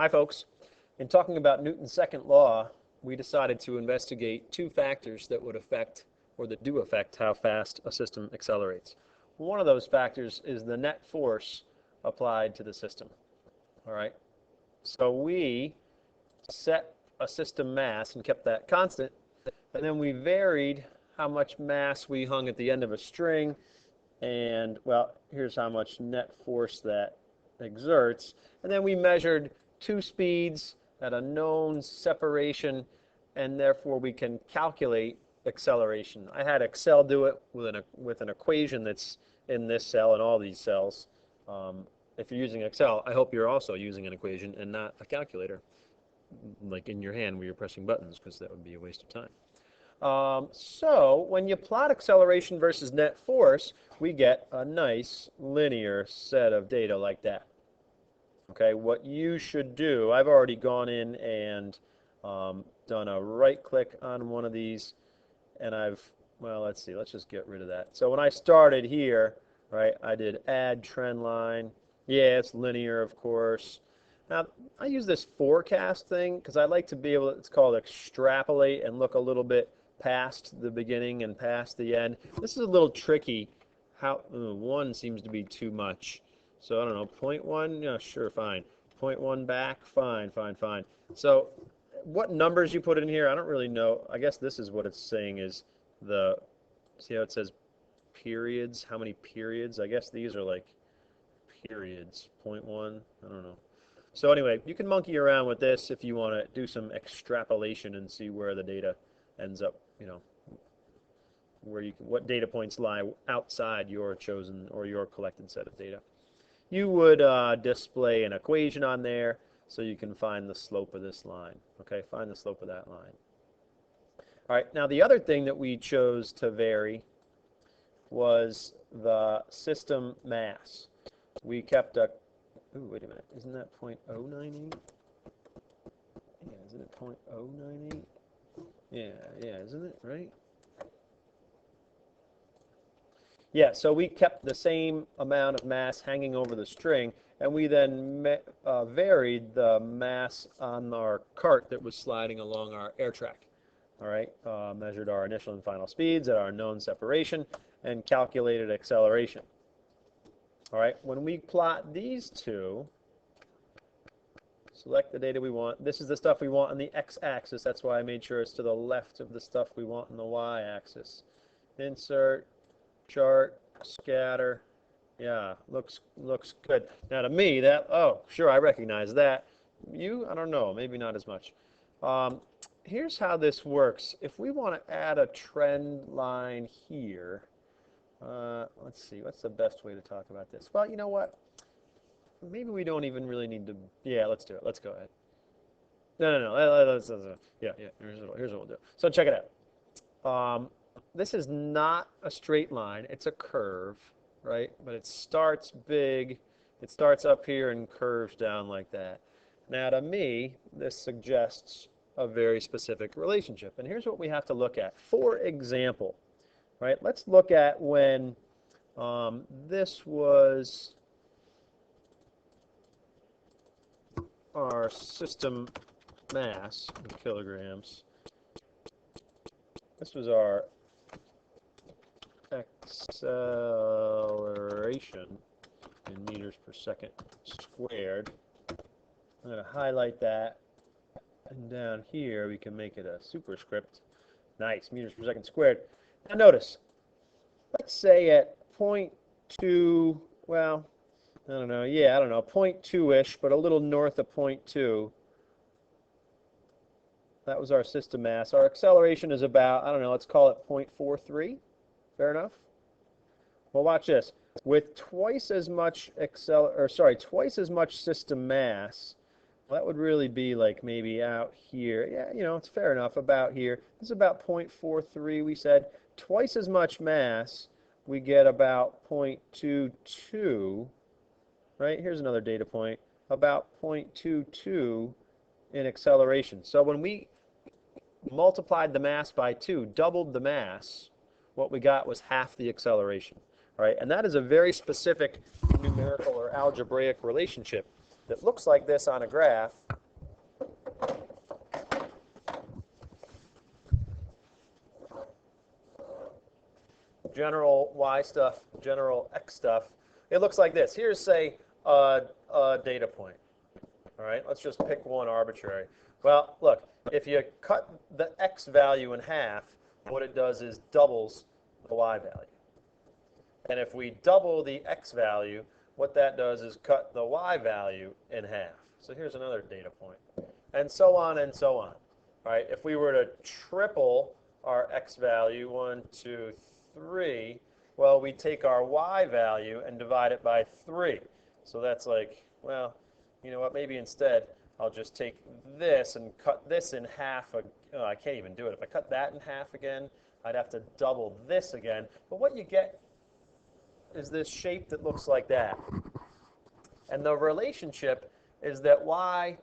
Hi folks. In talking about Newton's second law, we decided to investigate two factors that would affect, or that do affect, how fast a system accelerates. One of those factors is the net force applied to the system. All right. So we set a system mass and kept that constant, and then we varied how much mass we hung at the end of a string, and well, here's how much net force that exerts. And then we measured two speeds at a known separation, and therefore we can calculate acceleration. I had Excel do it with an equation that's in this cell and all these cells. If you're using Excel, I hope you're also using an equation and not a calculator, like in your hand where you're pressing buttons, because that would be a waste of time. So when you plot acceleration versus net force, we get a nice linear set of data like that. Okay, what you should do, I've already gone in and done a right click on one of these, and well, let's see, let's just get rid of that. So when I started here, right, I did add trend line. Yeah, it's linear, of course. Now, I use this forecast thing because I like to be able to, it's called extrapolate and look a little bit past the beginning and past the end. This is a little tricky. One seems to be too much. So I don't know, 0.1, yeah, sure, fine. 0.1 back, fine. So what numbers you put in here, I don't really know. I guess this is what it's saying is see how it says periods, how many periods? I guess these are like periods, 0.1, I don't know. So anyway, you can monkey around with this if you want to do some extrapolation and see where the data ends up, what data points lie outside your chosen or your collected set of data. You would display an equation on there so you can find the slope of this line. Okay, find the slope of that line. All right, now the other thing that we chose to vary was the system mass. We kept a, ooh, wait a minute, isn't that 0.098? Yeah, isn't it 0.098? Yeah, isn't it, right? Yeah, so we kept the same amount of mass hanging over the string, and we then varied the mass on our cart that was sliding along our air track. All right, measured our initial and final speeds at our known separation, and calculated acceleration. All right, when we plot these two, select the data we want. This is the stuff we want on the x-axis. That's why I made sure it's to the left of the stuff we want on the y-axis. Insert, chart, scatter. Yeah, looks good. Now to me, oh, sure, I recognize that. I don't know, maybe not as much. Here's how this works. If we want to add a trend line here, let's see, what's the best way to talk about this? Well, you know what? Maybe we don't even really need to, yeah, let's do it. Let's go ahead. No. Yeah, here's what we'll do. So check it out. This is not a straight line, it's a curve, right? But it starts big, it starts up here and curves down like that. Now to me, this suggests a very specific relationship. And here's what we have to look at. For example, right, let's look at when this was our system mass in kilograms. This was our acceleration in meters per second squared. I'm going to highlight that, and down here we can make it a superscript. Nice, meters per second squared. Now notice, let's say at 0.2, well, I don't know, 0.2-ish, but a little north of 0.2. That was our system mass. Our acceleration is about, I don't know, let's call it 0.43. Fair enough? Well, watch this. With twice as much system mass, well, that would really be like maybe out here. Yeah, it's fair enough, about here. This is about 0.43, we said. Twice as much mass, we get about 0.22. Right? Here's another data point, about 0.22 in acceleration. So when we multiplied the mass by 2, doubled the mass, what we got was half the acceleration. All right? And that is a very specific numerical or algebraic relationship that looks like this on a graph. general y stuff, general x stuff, it looks like this. Here's, say, a data point. All right, let's just pick one arbitrary. Well, look, if you cut the x value in half, what it does is doubles the y value. And if we double the x value, what that does is cut the y value in half. So here's another data point. And so on and so on. All right, if we were to triple our x value, 1, 2, 3, well, we take our y value and divide it by 3. So that's like, well, you know what, maybe instead I'll just take this and cut this in half. Oh, I can't even do it. If I cut that in half again, I'd have to double this again. But what you get is this shape that looks like that. And the relationship is that y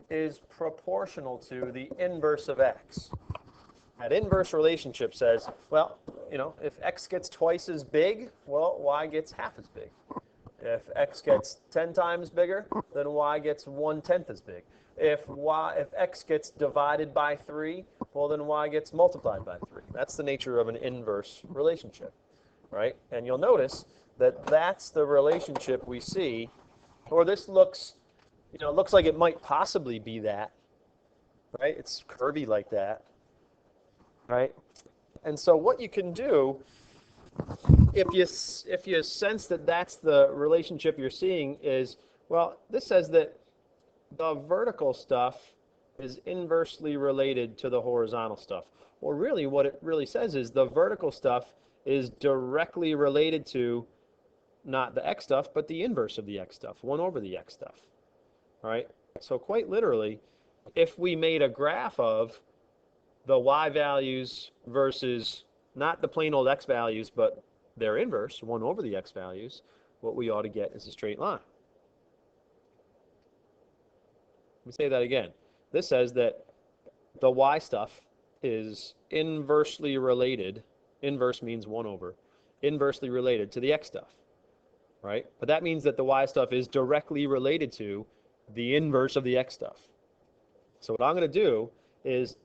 is proportional to the inverse of x. That inverse relationship says, well, you know, if x gets twice as big, well, y gets half as big. If x gets 10 times bigger, then y gets 1/10 as big. If x gets divided by 3, well, then y gets multiplied by 3. That's the nature of an inverse relationship, right? And you'll notice that that's the relationship we see, or this looks, you know, it looks like it might possibly be that, right? It's curvy like that, right? And so what you can do, if you sense that that's the relationship you're seeing, is, well, this says that the vertical stuff is inversely related to the horizontal stuff. Well, really, what it really says is the vertical stuff is directly related to not the x stuff, but the inverse of the x stuff, 1 over the x stuff. All right? So quite literally, if we made a graph of the y values versus not the plain old x values, but their inverse, 1 over the x values, what we ought to get is a straight line. Let me say that again. This says that the y stuff is inversely related. Inverse means 1 over. Inversely related to the x stuff, right? But that means that the y stuff is directly related to the inverse of the x stuff. So what I'm going to do is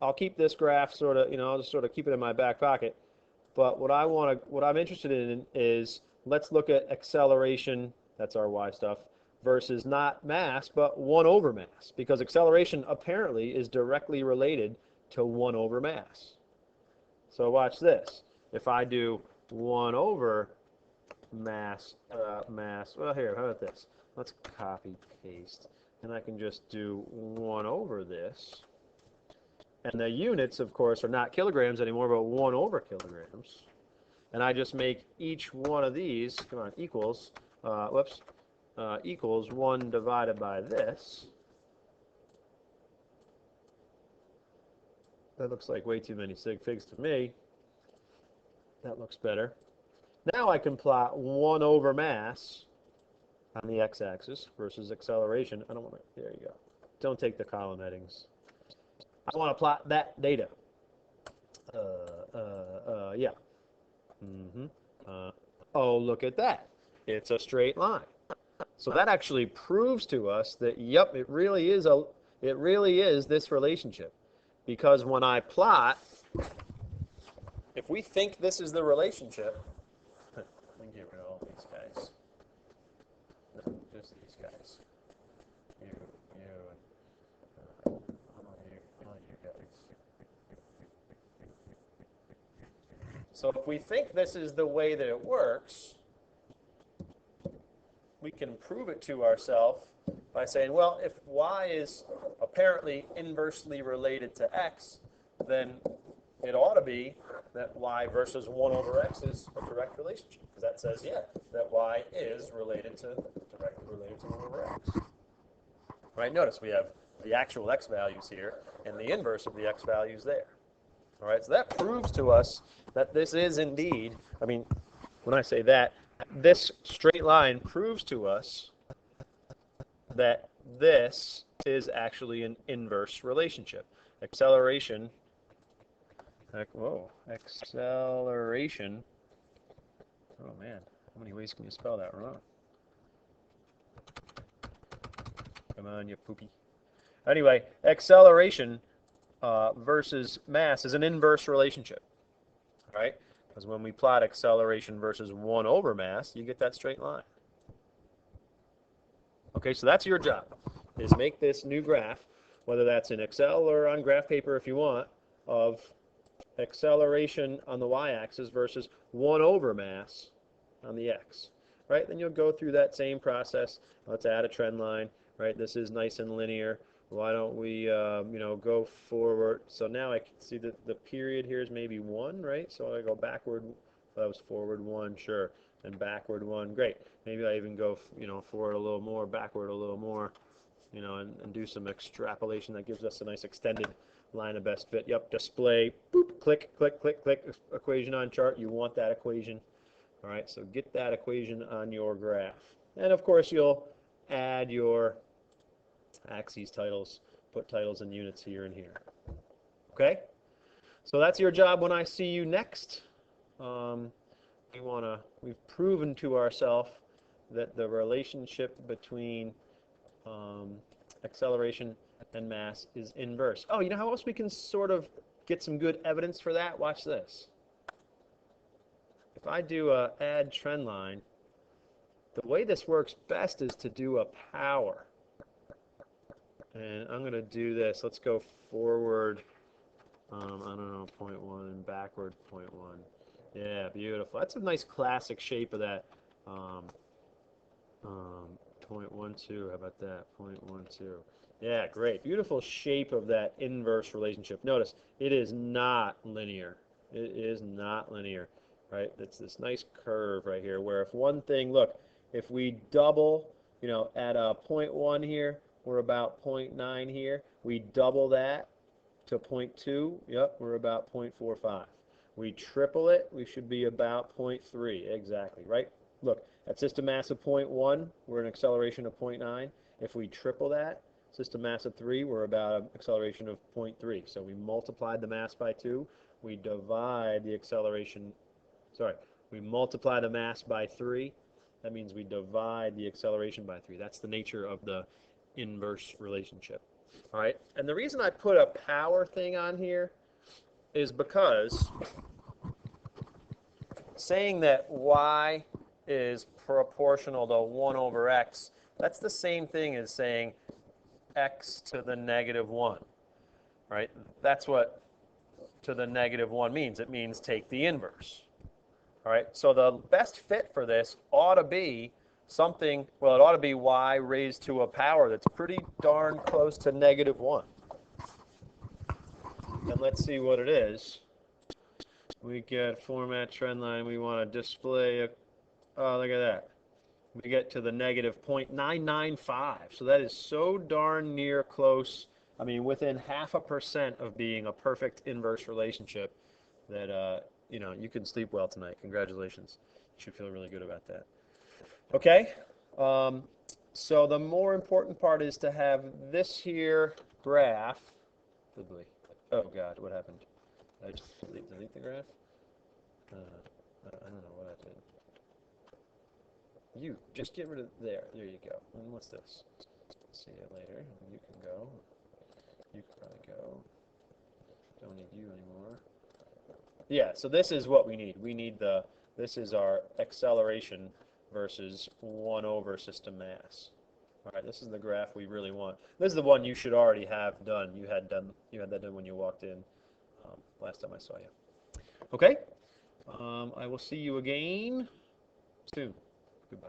I'll keep this graph sort of, you know, I'll just sort of keep it in my back pocket. But what I'm interested in is, let's look at acceleration, that's our y stuff, versus not mass, but 1 over mass, because acceleration apparently is directly related to 1 over mass. So watch this. If I do 1 over mass, well, here, how about this? Let's copy, paste, and I can just do 1 over this. And the units, of course, are not kilograms anymore, but 1 over kilograms. And I just make each one of these, come on, equals, equals 1 divided by this. That looks like way too many sig figs to me. That looks better. Now I can plot 1 over mass on the x-axis versus acceleration. I don't want to, there you go. Don't take the column headings. I want to plot that data. Yeah. Oh, look at that. It's a straight line. So that actually proves to us that, yep, it really is this relationship. Because when I plot, if we think this is the relationship, let me get rid of all these guys. No, just these guys. You, and all you guys. So if we think this is the way that it works, we can prove it to ourselves by saying, well, if y is apparently inversely related to x, then it ought to be that y versus 1 over x is a direct relationship. Because that says, yeah, that y is directly related to 1 over x. Right? Notice we have the actual x values here and the inverse of the x values there. All right, so that proves to us that this is indeed, I mean, when I say that, this straight line proves to us that this is actually an inverse relationship. Acceleration, acceleration, oh man, how many ways can you spell that wrong? Come on, you poopy. Anyway, acceleration versus mass is an inverse relationship, right? Because when we plot acceleration versus 1 over mass, you get that straight line. Okay, so that's your job, is make this new graph, whether that's in Excel or on graph paper if you want, of acceleration on the y-axis versus 1 over mass on the x. Right? Then you'll go through that same process. Let's add a trend line. Right? This is nice and linear. Why don't we, go forward? So now I can see that the period here is maybe 1, right? So I go backward. That was forward 1, sure, and backward 1. Great. Maybe I even go, forward a little more, backward a little more, and do some extrapolation that gives us a nice extended line of best fit. Yep, display, boop, click, click, click, click, equation on chart. You want that equation. All right, so get that equation on your graph. And of course, you'll add your axes titles, put titles and units here and here. Okay? So that's your job when I see you next. We've proven to ourselves that the relationship between acceleration and mass is inverse. Oh, you know how else we can sort of get some good evidence for that? Watch this. If I do a add trend line, the way this works best is to do a power. And I'm going to do this. Let's go forward, I don't know, 0.1 and backward 0.1. Yeah, beautiful. That's a nice classic shape of that. 0.12, how about that? 0.12. Yeah, great. Beautiful shape of that inverse relationship. Notice, it is not linear. It is not linear, right? It's this nice curve right here where if one thing, look, if we double, at a 0.1 here, we're about 0.9 here. We double that to 0.2, yep, we're about 0.45. We triple it, we should be about 0.3, exactly, right? Look, at system mass of 0.1, we're an acceleration of 0.9. If we triple that, system mass of 3, we're about an acceleration of 0.3. So we multiplied the mass by 2, we divide the acceleration, we multiply the mass by 3. That means we divide the acceleration by 3. That's the nature of the inverse relationship. All right, and the reason I put a power thing on here is because saying that y is proportional to 1 over x, that's the same thing as saying x to the negative 1, right? That's what to the negative 1 means. It means take the inverse. All right, so the best fit for this ought to be something, well, it ought to be y raised to a power that's pretty darn close to negative 1. And let's see what it is. We get format trend line. We want to display oh, look at that. We get to the negative 0.995. So that is so darn near close. I mean, within 0.5% of being a perfect inverse relationship that, you can sleep well tonight. Congratulations. You should feel really good about that. Okay? So the more important part is to have this here graph. Oh, God, what happened? Did I just delete the graph? I don't know what I did. You, just get rid of there. There you go. And what's this? See you later. You can go. You can probably go. Don't need you anymore. Yeah, so this is what we need. We need this is our acceleration versus 1 over system mass. All right, this is the graph we really want. This is the one you should already have done. You had that done when you walked in last time I saw you. Okay, I will see you again soon. Goodbye.